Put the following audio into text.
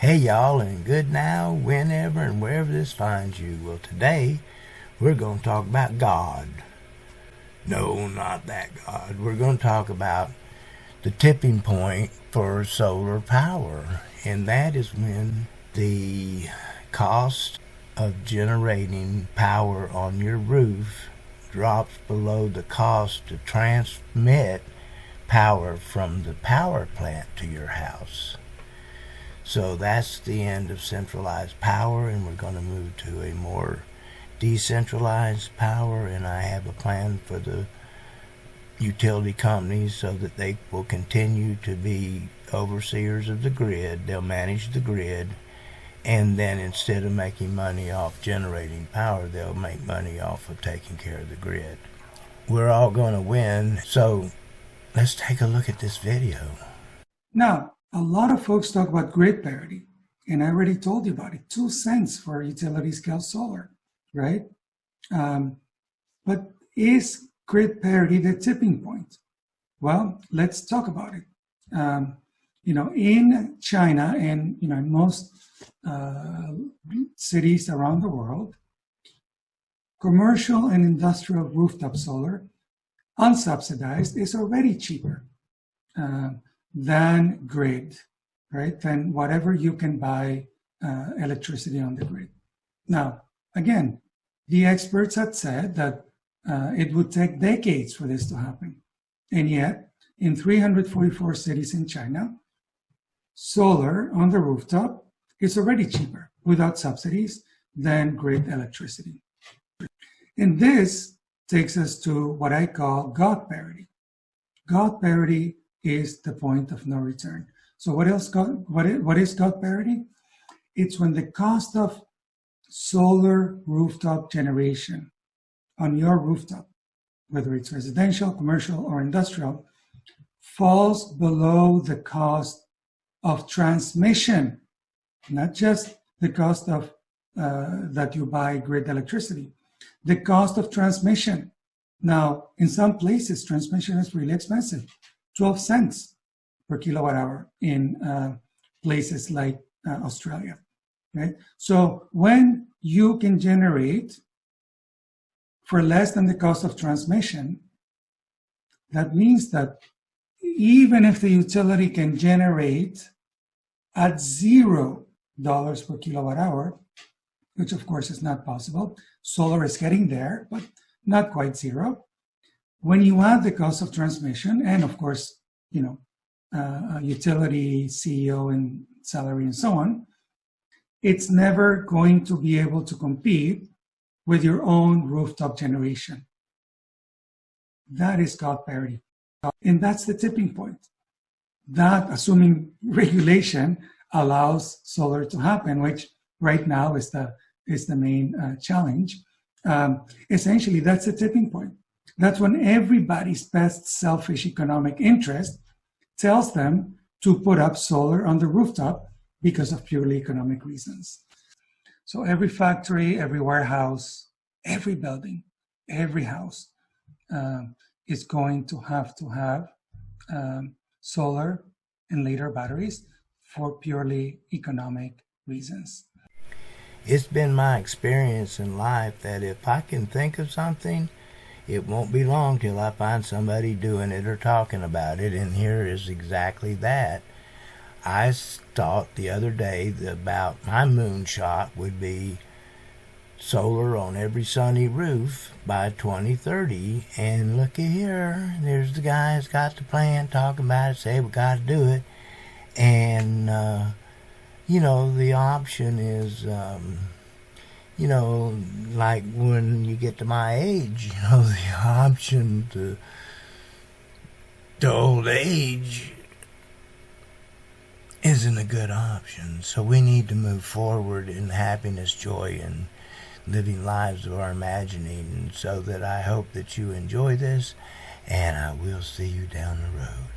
Hey y'all, and good now, whenever and wherever this finds you. Well, today we're going to talk about God. No, not that God. We're going to talk about the tipping point for solar power, and that is when the cost of generating power on your roof drops below the cost to transmit power from the power plant to your house. So that's the end of centralized power, and we're going to move to a more decentralized power, and I have a plan for the utility companies so that they will continue to be overseers of the grid. They'll manage the grid, and then instead of making money off generating power, they'll make money off of taking care of the grid. We're all going to win, so let's take a look at this video. Now, a lot of folks talk about grid parity, and I already told you about it, 2 cents for utility scale solar, right? But is grid parity the tipping point? Well, let's talk about it. In China and in most cities around the world, commercial and industrial rooftop solar, unsubsidized, is already cheaper than grid, right? Than whatever you can buy electricity on the grid. Now, again, the experts had said that it would take decades for this to happen. And yet, in 344 cities in China, solar on the rooftop is already cheaper without subsidies than grid electricity. And this takes us to what I call God parity. God parity is the point of no return. So what is God parity? It's when the cost of solar rooftop generation on your rooftop, whether it's residential, commercial, or industrial, falls below the cost of transmission, not just the cost of that you buy grid electricity, the cost of transmission. Now, in some places, transmission is really expensive. 12 cents per kilowatt hour in places like Australia, right? So when you can generate for less than the cost of transmission, that means that even if the utility can generate at $0 per kilowatt hour, which of course is not possible, solar is getting there, but not quite zero. When you add the cost of transmission and, of course, utility CEO and salary and so on, it's never going to be able to compete with your own rooftop generation. That is God parity. And that's the tipping point. That, assuming regulation, allows solar to happen, which right now is the main challenge. Essentially, that's the tipping point. That's when everybody's best selfish economic interest tells them to put up solar on the rooftop because of purely economic reasons. So every factory, every warehouse, every building, every house is going to have solar and later batteries for purely economic reasons. It's been my experience in life that if I can think of something, it won't be long till I find somebody doing it or talking about it, and here is exactly that. I thought the other day about my moonshot would be solar on every sunny roof by 2030, and looky here, there's the guy that's got the plan talking about it, say we got to do it, and the option is like when you get to my age, the option to old age isn't a good option. So we need to move forward in happiness, joy, and living lives of our imagining. So that I hope that you enjoy this, and I will see you down the road.